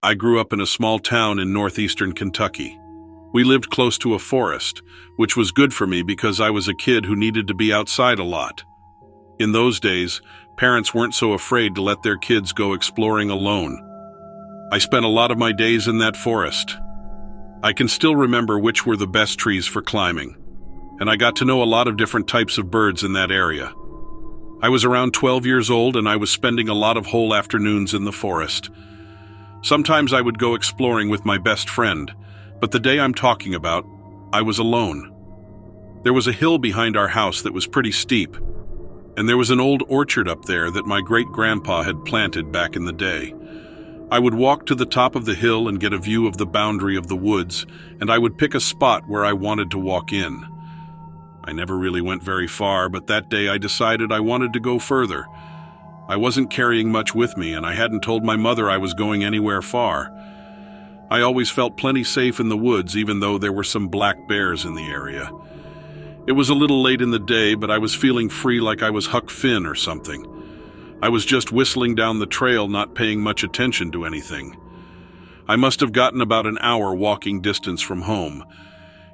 I grew up in a small town in northeastern Kentucky. We lived close to a forest, which was good for me because I was a kid who needed to be outside a lot. In those days, parents weren't so afraid to let their kids go exploring alone. I spent a lot of my days in that forest. I can still remember which were the best trees for climbing, and I got to know a lot of different types of birds in that area. I was around 12 years old and I was spending a lot of whole afternoons in the forest. Sometimes I would go exploring with my best friend, but the day I'm talking about, I was alone. There was a hill behind our house that was pretty steep, and there was an old orchard up there that my great-grandpa had planted back in the day. I would walk to the top of the hill and get a view of the boundary of the woods, and I would pick a spot where I wanted to walk in. I never really went very far, but that day I decided I wanted to go further. I wasn't carrying much with me, and I hadn't told my mother I was going anywhere far. I always felt plenty safe in the woods, even though there were some black bears in the area. It was a little late in the day, but I was feeling free like I was Huck Finn or something. I was just whistling down the trail, not paying much attention to anything. I must have gotten about an hour walking distance from home.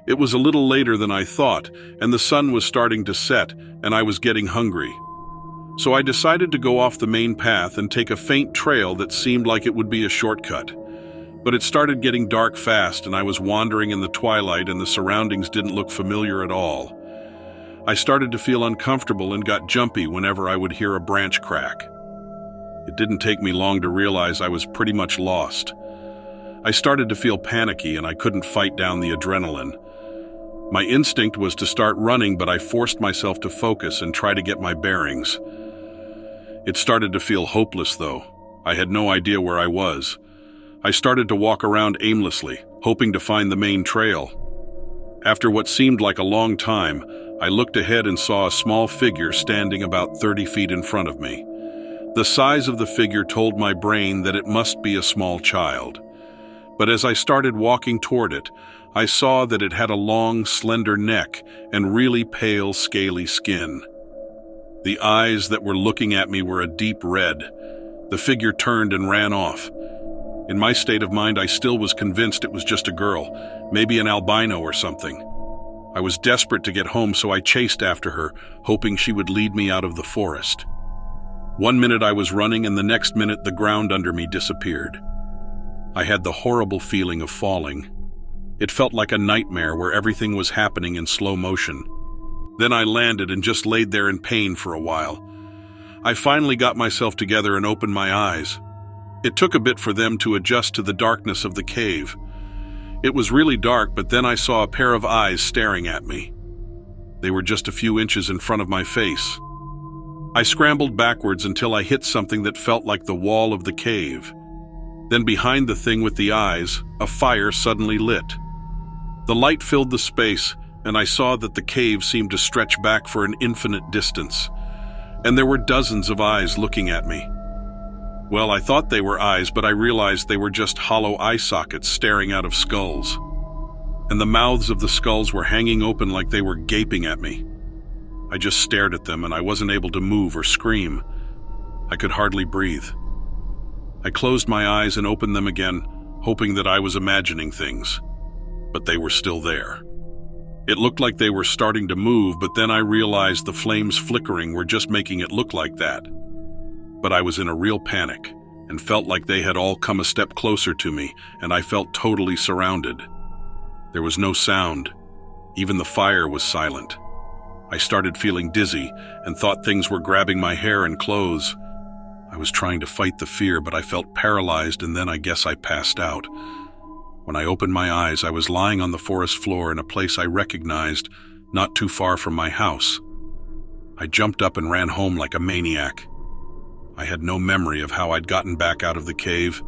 It was a little later than I thought, and the sun was starting to set, and I was getting hungry. So I decided to go off the main path and take a faint trail that seemed like it would be a shortcut. But it started getting dark fast, and I was wandering in the twilight, and the surroundings didn't look familiar at all. I started to feel uncomfortable and got jumpy whenever I would hear a branch crack. It didn't take me long to realize I was pretty much lost. I started to feel panicky, and I couldn't fight down the adrenaline. My instinct was to start running, but I forced myself to focus and try to get my bearings. It started to feel hopeless, though. I had no idea where I was. I started to walk around aimlessly, hoping to find the main trail. After what seemed like a long time, I looked ahead and saw a small figure standing about 30 feet in front of me. The size of the figure told my brain that it must be a small child. But as I started walking toward it, I saw that it had a long, slender neck and really pale, scaly skin. The eyes that were looking at me were a deep red. The figure turned and ran off. In my state of mind, I still was convinced it was just a girl, maybe an albino or something. I was desperate to get home, so I chased after her, hoping she would lead me out of the forest. One minute I was running, and the next minute the ground under me disappeared. I had the horrible feeling of falling. It felt like a nightmare where everything was happening in slow motion. Then I landed and just laid there in pain for a while. I finally got myself together and opened my eyes. It took a bit for them to adjust to the darkness of the cave. It was really dark, but then I saw a pair of eyes staring at me. They were just a few inches in front of my face. I scrambled backwards until I hit something that felt like the wall of the cave. Then behind the thing with the eyes, a fire suddenly lit. The light filled the space, and I saw that the cave seemed to stretch back for an infinite distance. And there were dozens of eyes looking at me. Well, I thought they were eyes, but I realized they were just hollow eye sockets staring out of skulls. And the mouths of the skulls were hanging open like they were gaping at me. I just stared at them, and I wasn't able to move or scream. I could hardly breathe. I closed my eyes and opened them again, hoping that I was imagining things. But they were still there. It looked like they were starting to move, but then I realized the flames flickering were just making it look like that. But I was in a real panic and felt like they had all come a step closer to me, and I felt totally surrounded. There was no sound. Even the fire was silent. I started feeling dizzy and thought things were grabbing my hair and clothes. I was trying to fight the fear, but I felt paralyzed, and then I guess I passed out. When I opened my eyes, I was lying on the forest floor in a place I recognized, not too far from my house. I jumped up and ran home like a maniac. I had no memory of how I'd gotten back out of the cave.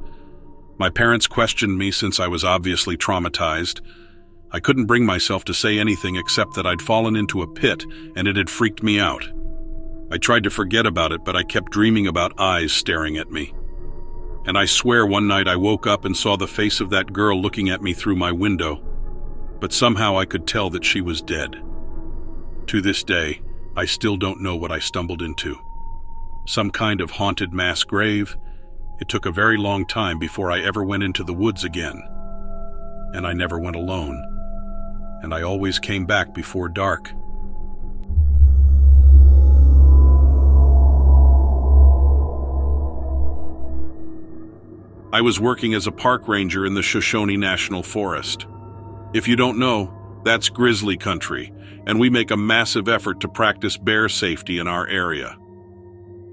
My parents questioned me since I was obviously traumatized. I couldn't bring myself to say anything except that I'd fallen into a pit and it had freaked me out. I tried to forget about it, but I kept dreaming about eyes staring at me. And I swear one night I woke up and saw the face of that girl looking at me through my window. But somehow I could tell that she was dead. To this day, I still don't know what I stumbled into. Some kind of haunted mass grave, It took a very long time before I ever went into the woods again. And I never went alone. And I always came back before dark. I was working as a park ranger in the Shoshone National Forest. If you don't know, that's grizzly country, and we make a massive effort to practice bear safety in our area.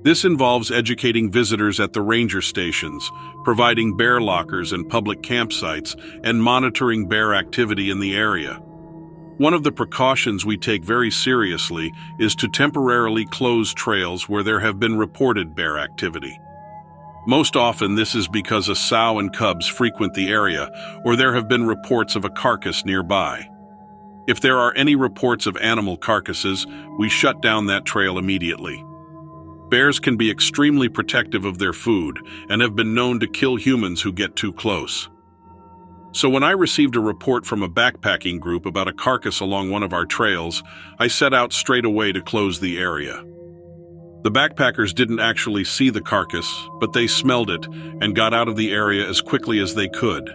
This involves educating visitors at the ranger stations, providing bear lockers and public campsites, and monitoring bear activity in the area. One of the precautions we take very seriously is to temporarily close trails where there have been reported bear activity. Most often this is because a sow and cubs frequent the area, or there have been reports of a carcass nearby. If there are any reports of animal carcasses, we shut down that trail immediately. Bears can be extremely protective of their food and have been known to kill humans who get too close. So when I received a report from a backpacking group about a carcass along one of our trails, I set out straight away to close the area. The backpackers didn't actually see the carcass, but they smelled it and got out of the area as quickly as they could.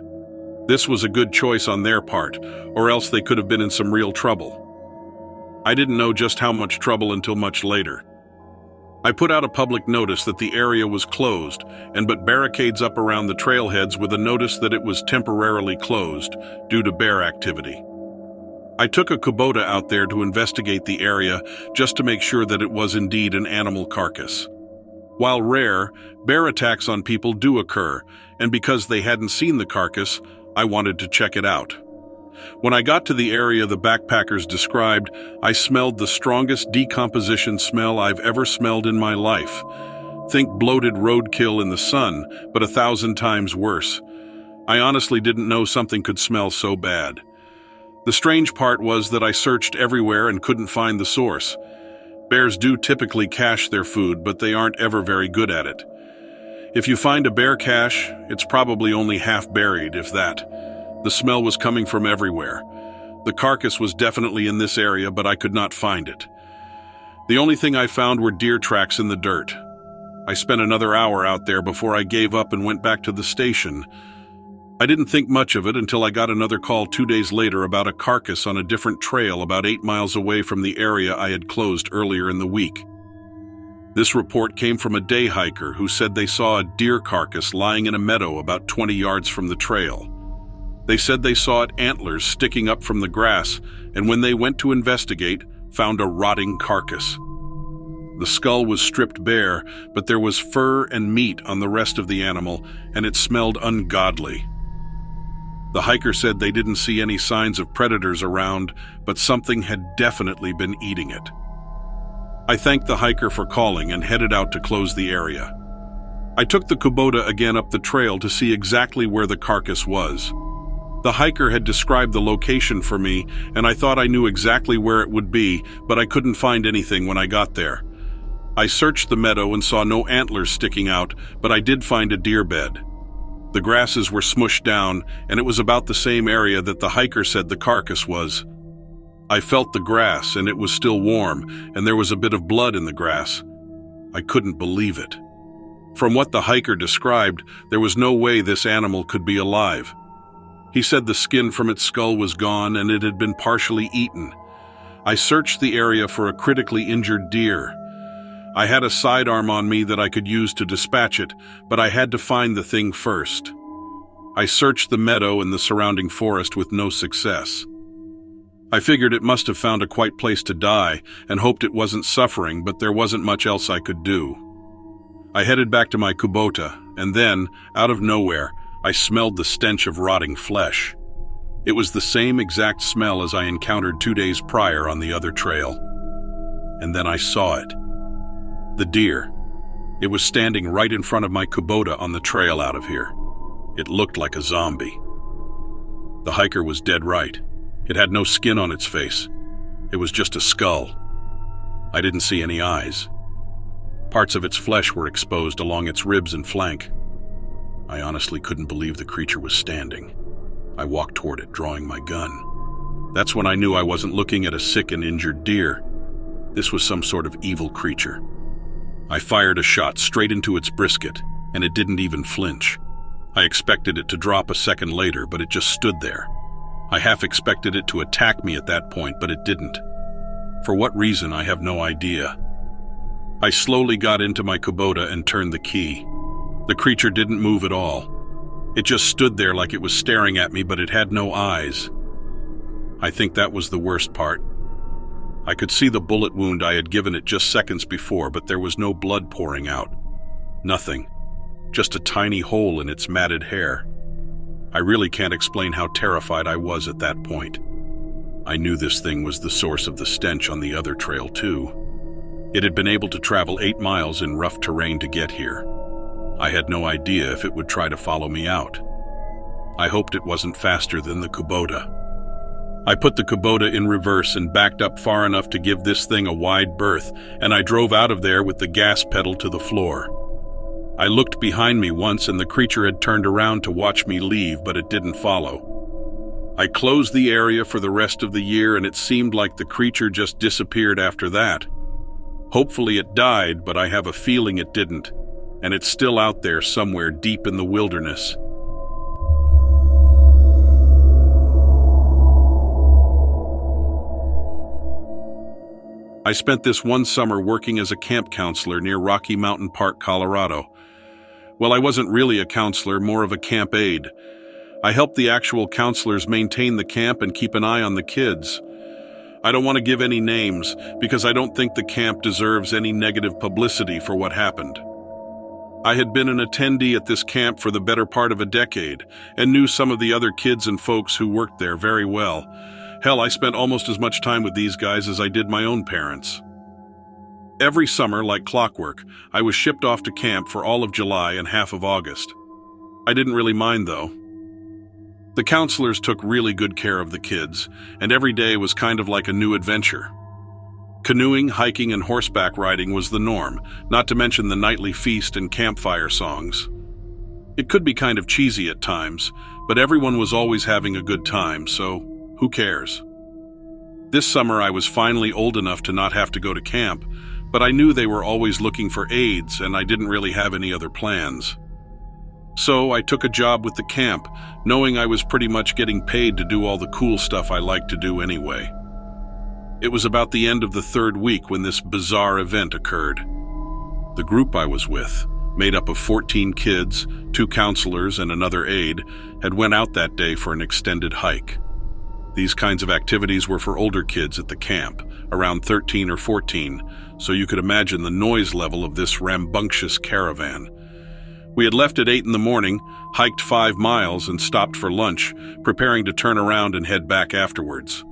This was a good choice on their part, or else they could have been in some real trouble. I didn't know just how much trouble until much later. I put out a public notice that the area was closed and put barricades up around the trailheads with a notice that it was temporarily closed due to bear activity. I took a Kubota out there to investigate the area just to make sure that it was indeed an animal carcass. While rare, bear attacks on people do occur, and because they hadn't seen the carcass, I wanted to check it out. When I got to the area the backpackers described, I smelled the strongest decomposition smell I've ever smelled in my life. Think bloated roadkill in the sun, but 1,000 times worse. I honestly didn't know something could smell so bad. The strange part was that I searched everywhere and couldn't find the source. Bears do typically cache their food, but they aren't ever very good at it. If you find a bear cache, it's probably only half buried, if that. The smell was coming from everywhere. The carcass was definitely in this area, but I could not find it. The only thing I found were deer tracks in the dirt. I spent another hour out there before I gave up and went back to the station. I didn't think much of it until I got another call 2 days later about a carcass on a different trail about 8 miles away from the area I had closed earlier in the week. This report came from a day hiker who said they saw a deer carcass lying in a meadow about 20 yards from the trail. They said they saw its antlers sticking up from the grass, and when they went to investigate, found a rotting carcass. The skull was stripped bare, but there was fur and meat on the rest of the animal, and it smelled ungodly. The hiker said they didn't see any signs of predators around, but something had definitely been eating it. I thanked the hiker for calling and headed out to close the area. I took the Kubota again up the trail to see exactly where the carcass was. The hiker had described the location for me, and I thought I knew exactly where it would be, but I couldn't find anything when I got there. I searched the meadow and saw no antlers sticking out, but I did find a deer bed. The grasses were smushed down, and it was about the same area that the hiker said the carcass was. I felt the grass, and it was still warm, and there was a bit of blood in the grass. I couldn't believe it. From what the hiker described, there was no way this animal could be alive. He said the skin from its skull was gone and it had been partially eaten. I searched the area for a critically injured deer. I had a sidearm on me that I could use to dispatch it, but I had to find the thing first. I searched the meadow and the surrounding forest with no success. I figured it must have found a quiet place to die and hoped it wasn't suffering, but there wasn't much else I could do. I headed back to my Kubota, and then, out of nowhere, I smelled the stench of rotting flesh. It was the same exact smell as I encountered 2 days prior on the other trail. And then I saw it. The deer. It was standing right in front of my Kubota on the trail out of here. It looked like a zombie. The hiker was dead right. It had no skin on its face. It was just a skull. I didn't see any eyes. Parts of its flesh were exposed along its ribs and flank. I honestly couldn't believe the creature was standing. I walked toward it, drawing my gun. That's when I knew I wasn't looking at a sick and injured deer. This was some sort of evil creature. I fired a shot straight into its brisket, and it didn't even flinch. I expected it to drop a second later, but it just stood there. I half expected it to attack me at that point, but it didn't. For what reason, I have no idea. I slowly got into my Kubota and turned the key. The creature didn't move at all. It just stood there like it was staring at me, but it had no eyes. I think that was the worst part. I could see the bullet wound I had given it just seconds before, but there was no blood pouring out. Nothing. Just a tiny hole in its matted hair. I really can't explain how terrified I was at that point. I knew this thing was the source of the stench on the other trail, too. It had been able to travel 8 miles in rough terrain to get here. I had no idea if it would try to follow me out. I hoped it wasn't faster than the Kubota. I put the Kubota in reverse and backed up far enough to give this thing a wide berth, and I drove out of there with the gas pedal to the floor. I looked behind me once and the creature had turned around to watch me leave, but it didn't follow. I closed the area for the rest of the year and it seemed like the creature just disappeared after that. Hopefully it died, but I have a feeling it didn't, and it's still out there somewhere deep in the wilderness. I spent this one summer working as a camp counselor near Rocky Mountain Park, Colorado. Well, I wasn't really a counselor, more of a camp aide. I helped the actual counselors maintain the camp and keep an eye on the kids. I don't want to give any names because I don't think the camp deserves any negative publicity for what happened. I had been an attendee at this camp for the better part of a decade and knew some of the other kids and folks who worked there very well. Hell, I spent almost as much time with these guys as I did my own parents. Every summer, like clockwork, I was shipped off to camp for all of July and half of August. I didn't really mind, though. The counselors took really good care of the kids, and every day was kind of like a new adventure. Canoeing, hiking, and horseback riding was the norm, not to mention the nightly feast and campfire songs. It could be kind of cheesy at times, but everyone was always having a good time, so who cares? This summer I was finally old enough to not have to go to camp, but I knew they were always looking for aides and I didn't really have any other plans. So I took a job with the camp, knowing I was pretty much getting paid to do all the cool stuff I liked to do anyway. It was about the end of the 3rd week when this bizarre event occurred. The group I was with, made up of 14 kids, 2 counselors, and another aide, had went out that day for an extended hike. These kinds of activities were for older kids at the camp, around 13 or 14, so you could imagine the noise level of this rambunctious caravan. We had left at 8 in the morning, hiked 5 miles, and stopped for lunch, preparing to turn around and head back afterwards.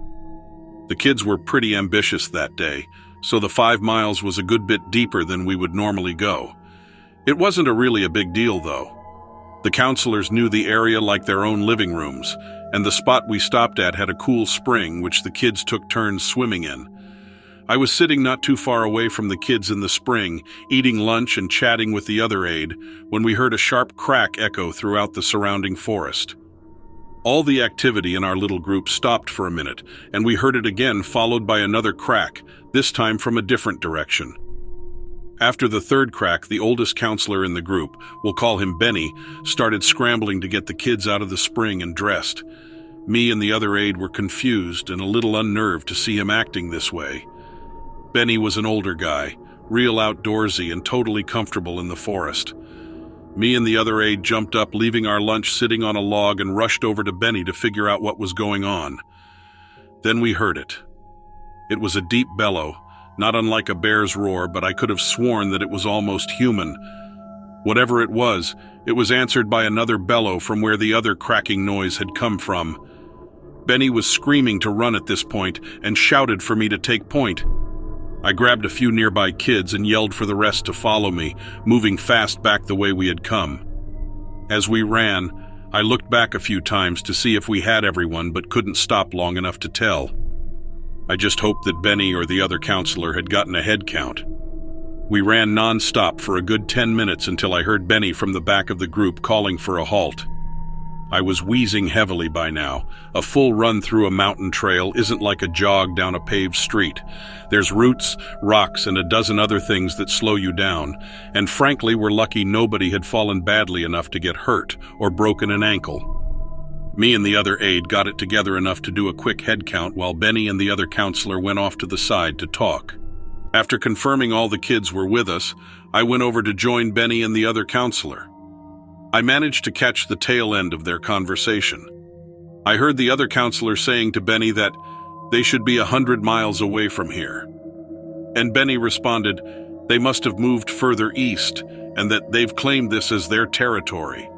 The kids were pretty ambitious that day, so the 5 miles was a good bit deeper than we would normally go. It wasn't really a big deal, though. The counselors knew the area like their own living rooms, and the spot we stopped at had a cool spring which the kids took turns swimming in. I was sitting not too far away from the kids in the spring, eating lunch and chatting with the other aide, when we heard a sharp crack echo throughout the surrounding forest. All the activity in our little group stopped for a minute, and we heard it again, followed by another crack, this time from a different direction. After the 3rd crack, the oldest counselor in the group, we'll call him Benny, started scrambling to get the kids out of the spring and dressed. Me and the other aide were confused and a little unnerved to see him acting this way. Benny was an older guy, real outdoorsy and totally comfortable in the forest. Me and the other aide jumped up, leaving our lunch sitting on a log, and rushed over to Benny to figure out what was going on. Then we heard it. It was a deep bellow, not unlike a bear's roar, but I could have sworn that it was almost human. Whatever it was answered by another bellow from where the other cracking noise had come from. Benny was screaming to run at this point and shouted for me to take point. I grabbed a few nearby kids and yelled for the rest to follow me, moving fast back the way we had come. As we ran, I looked back a few times to see if we had everyone, but couldn't stop long enough to tell. I just hoped that Benny or the other counselor had gotten a head count. We ran non-stop for a good 10 minutes until I heard Benny from the back of the group calling for a halt. I was wheezing heavily by now. A full run through a mountain trail isn't like a jog down a paved street. There's roots, rocks, and a dozen other things that slow you down. And frankly, we're lucky nobody had fallen badly enough to get hurt or broken an ankle. Me and the other aide got it together enough to do a quick head count while Benny and the other counselor went off to the side to talk. After confirming all the kids were with us, I went over to join Benny and the other counselor. I managed to catch the tail end of their conversation. I heard the other counselor saying to Benny that they should be 100 miles away from here. And Benny responded, they must have moved further east and that they've claimed this as their territory.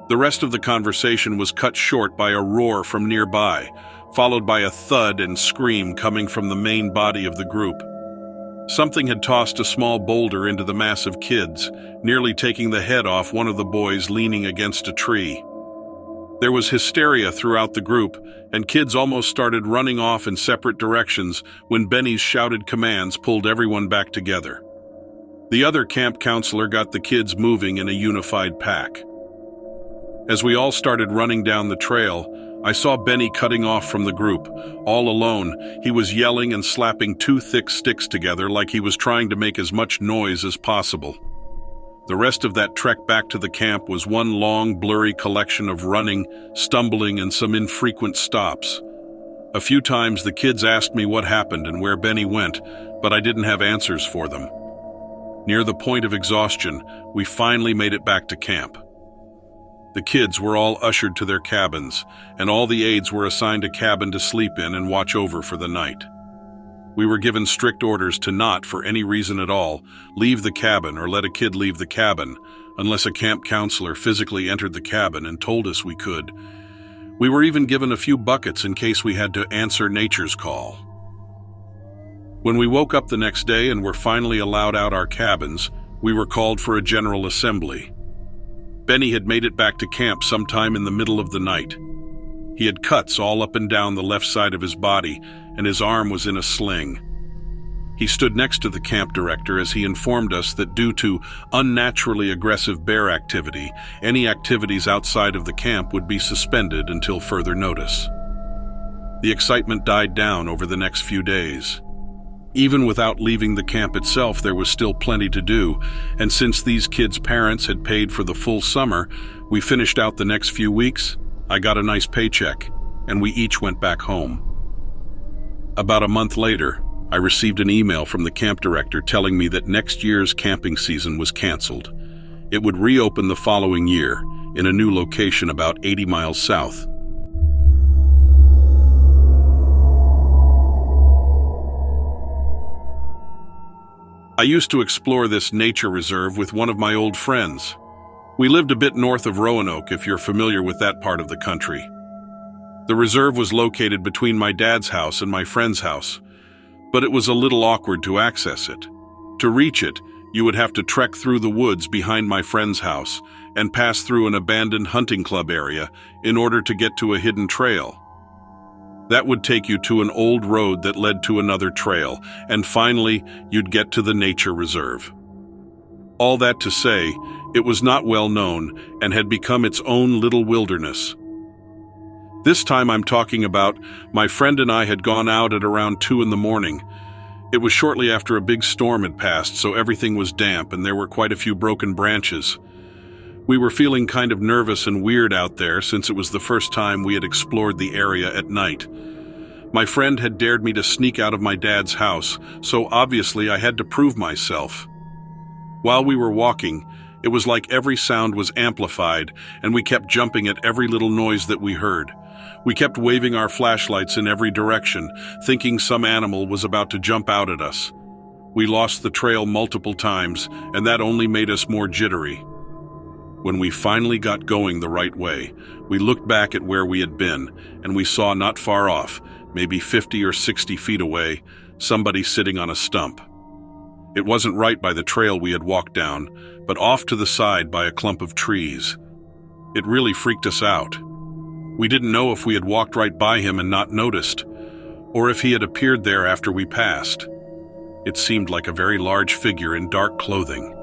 The rest of the conversation was cut short by a roar from nearby, followed by a thud and scream coming from the main body of the group. Something had tossed a small boulder into the mass of kids, nearly taking the head off one of the boys leaning against a tree. There was hysteria throughout the group, and kids almost started running off in separate directions when Benny's shouted commands pulled everyone back together. The other camp counselor got the kids moving in a unified pack. As we all started running down the trail, I saw Benny cutting off from the group. All alone, he was yelling and slapping two thick sticks together like he was trying to make as much noise as possible. The rest of that trek back to the camp was one long, blurry collection of running, stumbling, and some infrequent stops. A few times the kids asked me what happened and where Benny went, but I didn't have answers for them. Near the point of exhaustion, we finally made it back to camp. The kids were all ushered to their cabins, and all the aides were assigned a cabin to sleep in and watch over for the night. We were given strict orders to not, for any reason at all, leave the cabin or let a kid leave the cabin, unless a camp counselor physically entered the cabin and told us we could. We were even given a few buckets in case we had to answer nature's call. When we woke up the next day and were finally allowed out our cabins, we were called for a general assembly. Benny had made it back to camp sometime in the middle of the night. He had cuts all up and down the left side of his body, and his arm was in a sling. He stood next to the camp director as he informed us that due to unnaturally aggressive bear activity, any activities outside of the camp would be suspended until further notice. The excitement died down over the next few days. Even without leaving the camp itself, there was still plenty to do, and since these kids' parents had paid for the full summer, we finished out the next few weeks. I got a nice paycheck, and we each went back home. About a month later, I received an email from the camp director telling me that next year's camping season was canceled. It would reopen the following year, in a new location about 80 miles south. I used to explore this nature reserve with one of my old friends. We lived a bit north of Roanoke, if you're familiar with that part of the country. The reserve was located between my dad's house and my friend's house, but it was a little awkward to access it. To reach it, you would have to trek through the woods behind my friend's house and pass through an abandoned hunting club area in order to get to a hidden trail. That would take you to an old road that led to another trail, and finally, you'd get to the nature reserve. All that to say, it was not well known and had become its own little wilderness. This time I'm talking about, my friend and I had gone out at around 2 a.m. It was shortly after a big storm had passed, so everything was damp and there were quite a few broken branches. We were feeling kind of nervous and weird out there since it was the first time we had explored the area at night. My friend had dared me to sneak out of my dad's house, so obviously I had to prove myself. While we were walking, it was like every sound was amplified, and we kept jumping at every little noise that we heard. We kept waving our flashlights in every direction, thinking some animal was about to jump out at us. We lost the trail multiple times, and that only made us more jittery. When we finally got going the right way, we looked back at where we had been, and we saw not far off, maybe 50 or 60 feet away, somebody sitting on a stump. It wasn't right by the trail we had walked down, but off to the side by a clump of trees. It really freaked us out. We didn't know if we had walked right by him and not noticed, or if he had appeared there after we passed. It seemed like a very large figure in dark clothing.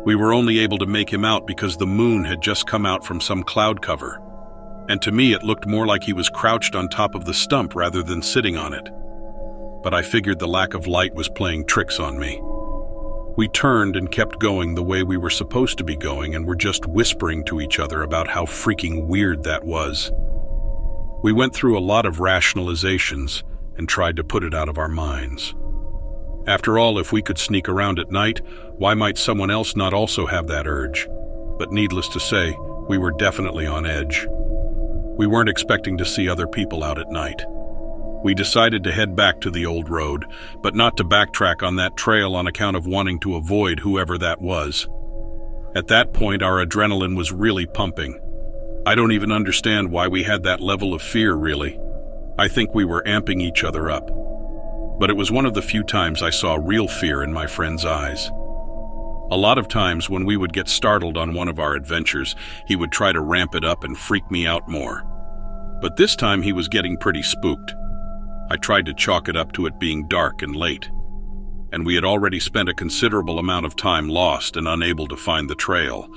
We were only able to make him out because the moon had just come out from some cloud cover. and to me it looked more like he was crouched on top of the stump rather than sitting on it. But I figured the lack of light was playing tricks on me. We turned and kept going the way we were supposed to be going, and were just whispering to each other about how freaking weird that was. We went through a lot of rationalizations and tried to put it out of our minds. After all, if we could sneak around at night, why might someone else not also have that urge? But needless to say, we were definitely on edge. We weren't expecting to see other people out at night. We decided to head back to the old road, but not to backtrack on that trail on account of wanting to avoid whoever that was. At that point, our adrenaline was really pumping. I don't even understand why we had that level of fear, really. I think we were amping each other up. But it was one of the few times I saw real fear in my friend's eyes. A lot of times when we would get startled on one of our adventures, he would try to ramp it up and freak me out more. But this time he was getting pretty spooked. I tried to chalk it up to it being dark and late, and we had already spent a considerable amount of time lost and unable to find the trail.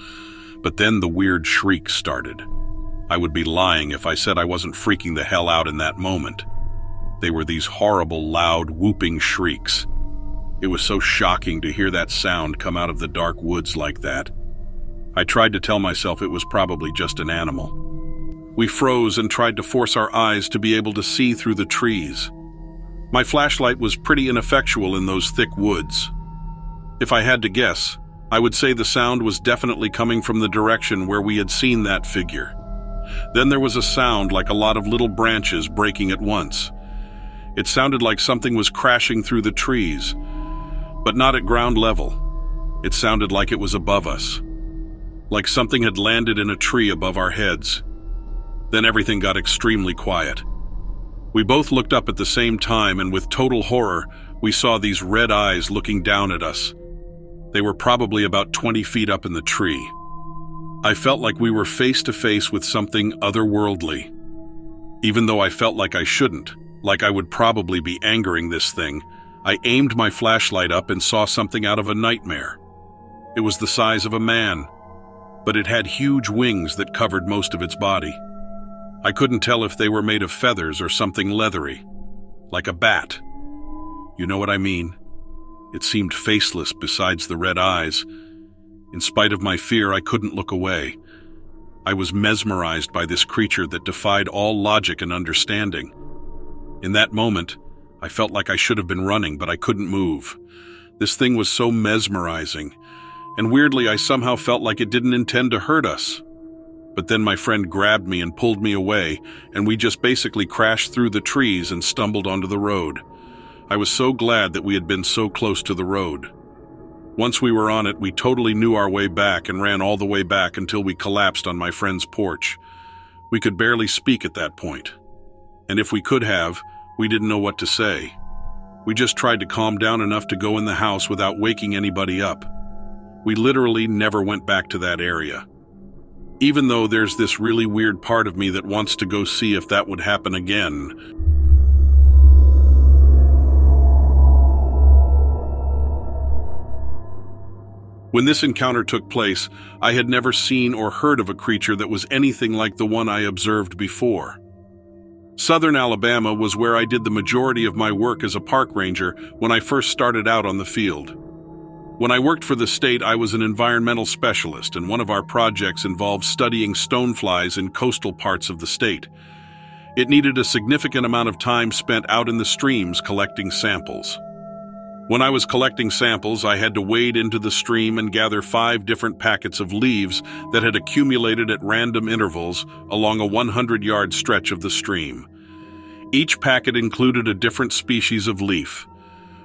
But then the weird shrieks started. I would be lying if I said I wasn't freaking the hell out in that moment. They were these horrible, loud, whooping shrieks. It was so shocking to hear that sound come out of the dark woods like that. I tried to tell myself it was probably just an animal. We froze and tried to force our eyes to be able to see through the trees. My flashlight was pretty ineffectual in those thick woods. If I had to guess, I would say the sound was definitely coming from the direction where we had seen that figure. Then there was a sound like a lot of little branches breaking at once. It sounded like something was crashing through the trees, but not at ground level. It sounded like it was above us, like something had landed in a tree above our heads. Then everything got extremely quiet. We both looked up at the same time, and with total horror, we saw these red eyes looking down at us. They were probably about 20 feet up in the tree. I felt like we were face to face with something otherworldly. Even though I felt like I shouldn't, like I would probably be angering this thing, I aimed my flashlight up and saw something out of a nightmare. It was the size of a man, but it had huge wings that covered most of its body. I couldn't tell if they were made of feathers or something leathery, like a bat. You know what I mean? It seemed faceless besides the red eyes. In spite of my fear, I couldn't look away. I was mesmerized by this creature that defied all logic and understanding. In that moment, I felt like I should have been running, but I couldn't move. This thing was so mesmerizing, and weirdly, I somehow felt like it didn't intend to hurt us. But then my friend grabbed me and pulled me away, and we just basically crashed through the trees and stumbled onto the road. I was so glad that we had been so close to the road. Once we were on it, we totally knew our way back and ran all the way back until we collapsed on my friend's porch. We could barely speak at that point. And if we could have, we didn't know what to say. We just tried to calm down enough to go in the house without waking anybody up. We literally never went back to that area. Even though there's this really weird part of me that wants to go see if that would happen again. When this encounter took place, I had never seen or heard of a creature that was anything like the one I observed before. Southern Alabama was where I did the majority of my work as a park ranger when I first started out on the field. When I worked for the state, I was an environmental specialist, and one of our projects involved studying stoneflies in coastal parts of the state. It needed a significant amount of time spent out in the streams collecting samples. When I was collecting samples, I had to wade into the stream and gather 5 different packets of leaves that had accumulated at random intervals along a 100-yard stretch of the stream. Each packet included a different species of leaf.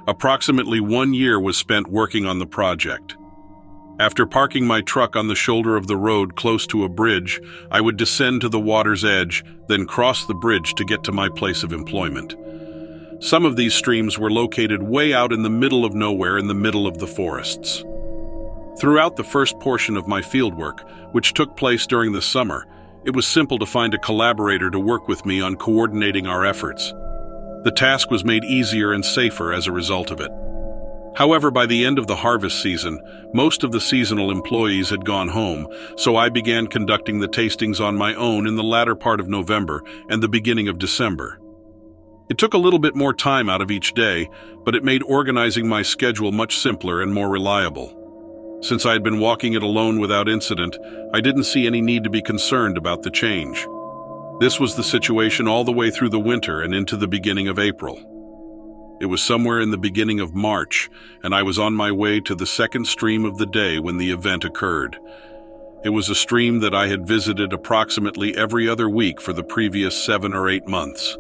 Approximately 1 year was spent working on the project. After parking my truck on the shoulder of the road close to a bridge, I would descend to the water's edge, then cross the bridge to get to my place of employment. Some of these streams were located way out in the middle of nowhere in the middle of the forests. Throughout the first portion of my fieldwork, which took place during the summer, it was simple to find a collaborator to work with me on coordinating our efforts. The task was made easier and safer as a result of it. However, by the end of the harvest season, most of the seasonal employees had gone home, so I began conducting the tastings on my own in the latter part of November and the beginning of December. It took a little bit more time out of each day, but it made organizing my schedule much simpler and more reliable. Since I had been walking it alone without incident, I didn't see any need to be concerned about the change. This was the situation all the way through the winter and into the beginning of April. It was somewhere in the beginning of March, and I was on my way to the second stream of the day when the event occurred. It was a stream that I had visited approximately every other week for the previous 7 or 8 months.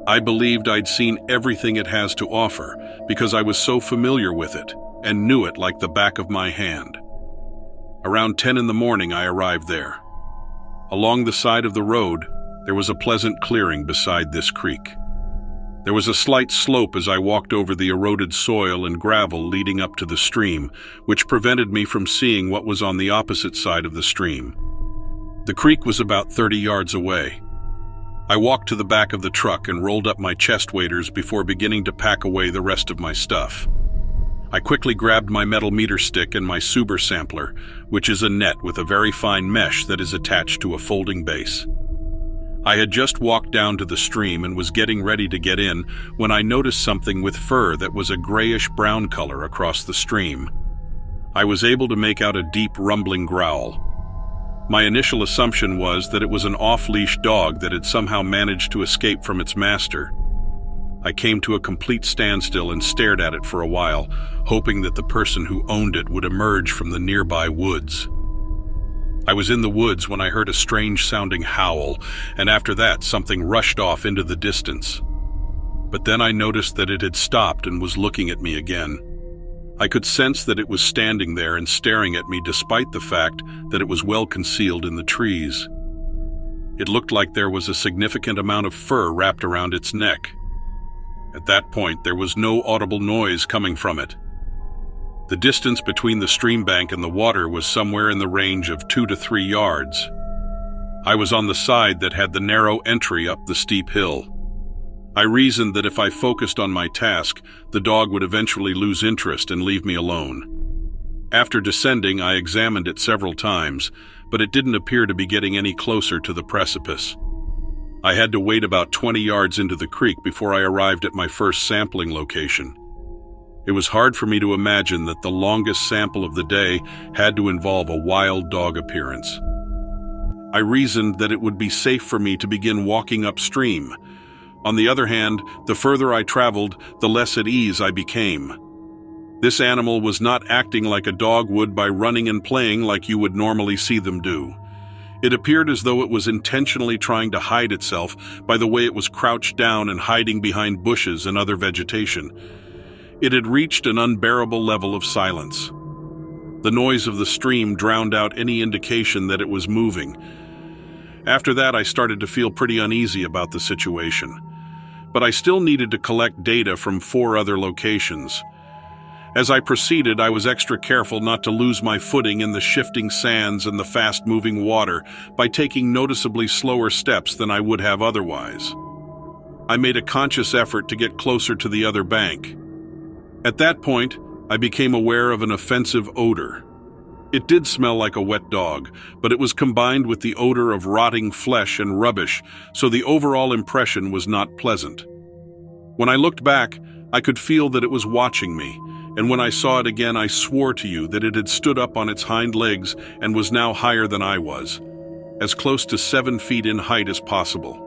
I believed I'd seen everything it has to offer because I was so familiar with it and knew it like the back of my hand. Around 10 in the morning, I arrived there. Along the side of the road, there was a pleasant clearing beside this creek. There was a slight slope as I walked over the eroded soil and gravel leading up to the stream, which prevented me from seeing what was on the opposite side of the stream. The creek was about 30 yards away. I walked to the back of the truck and rolled up my chest waders before beginning to pack away the rest of my stuff. I quickly grabbed my metal meter stick and my Suber sampler, which is a net with a very fine mesh that is attached to a folding base. I had just walked down to the stream and was getting ready to get in when I noticed something with fur that was a grayish-brown color across the stream. I was able to make out a deep rumbling growl. My initial assumption was that it was an off-leash dog that had somehow managed to escape from its master. I came to a complete standstill and stared at it for a while, hoping that the person who owned it would emerge from the nearby woods. I was in the woods when I heard a strange-sounding howl, and after that something rushed off into the distance. But then I noticed that it had stopped and was looking at me again. I could sense that it was standing there and staring at me despite the fact that it was well concealed in the trees. It looked like there was a significant amount of fur wrapped around its neck. At that point, there was no audible noise coming from it. The distance between the stream bank and the water was somewhere in the range of 2 to 3 yards. I was on the side that had the narrow entry up the steep hill. I reasoned that if I focused on my task, the dog would eventually lose interest and leave me alone. After descending, I examined it several times, but it didn't appear to be getting any closer to the precipice. I had to wait about 20 yards into the creek before I arrived at my first sampling location. It was hard for me to imagine that the longest sample of the day had to involve a wild dog appearance. I reasoned that it would be safe for me to begin walking upstream. On the other hand, the further I traveled, the less at ease I became. This animal was not acting like a dog would by running and playing like you would normally see them do. It appeared as though it was intentionally trying to hide itself by the way it was crouched down and hiding behind bushes and other vegetation. It had reached an unbearable level of silence. The noise of the stream drowned out any indication that it was moving. After that, I started to feel pretty uneasy about the situation. But I still needed to collect data from 4 other locations. As I proceeded, I was extra careful not to lose my footing in the shifting sands and the fast-moving water by taking noticeably slower steps than I would have otherwise. I made a conscious effort to get closer to the other bank. At that point, I became aware of an offensive odor. It did smell like a wet dog, but it was combined with the odor of rotting flesh and rubbish, so the overall impression was not pleasant. When I looked back, I could feel that it was watching me, and when I saw it again, I swore to you that it had stood up on its hind legs and was now higher than I was, as close to 7 feet in height as possible.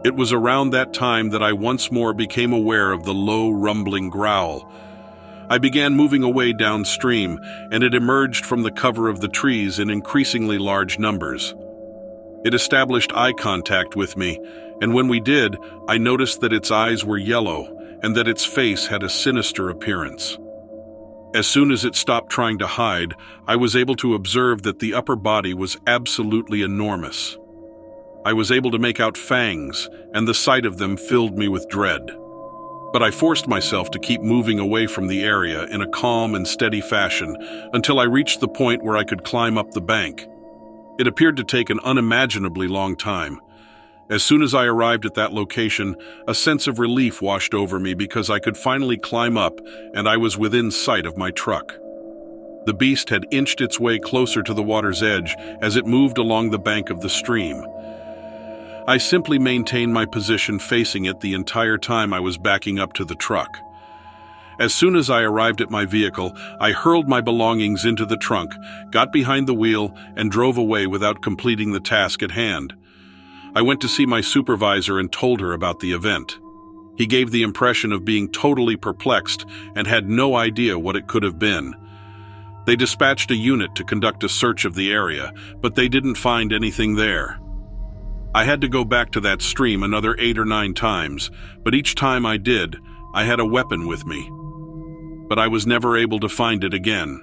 It was around that time that I once more became aware of the low, rumbling growl. I began moving away downstream, and it emerged from the cover of the trees in increasingly large numbers. It established eye contact with me, and when we did, I noticed that its eyes were yellow and that its face had a sinister appearance. As soon as it stopped trying to hide, I was able to observe that the upper body was absolutely enormous. I was able to make out fangs, and the sight of them filled me with dread. But I forced myself to keep moving away from the area in a calm and steady fashion until I reached the point where I could climb up the bank. It appeared to take an unimaginably long time. As soon as I arrived at that location, a sense of relief washed over me because I could finally climb up and I was within sight of my truck. The beast had inched its way closer to the water's edge as it moved along the bank of the stream. I simply maintained my position facing it the entire time I was backing up to the truck. As soon as I arrived at my vehicle, I hurled my belongings into the trunk, got behind the wheel, and drove away without completing the task at hand. I went to see my supervisor and told her about the event. He gave the impression of being totally perplexed and had no idea what it could have been. They dispatched a unit to conduct a search of the area, but they didn't find anything there. I had to go back to that stream another 8 or 9 times, but each time I did, I had a weapon with me. But I was never able to find it again.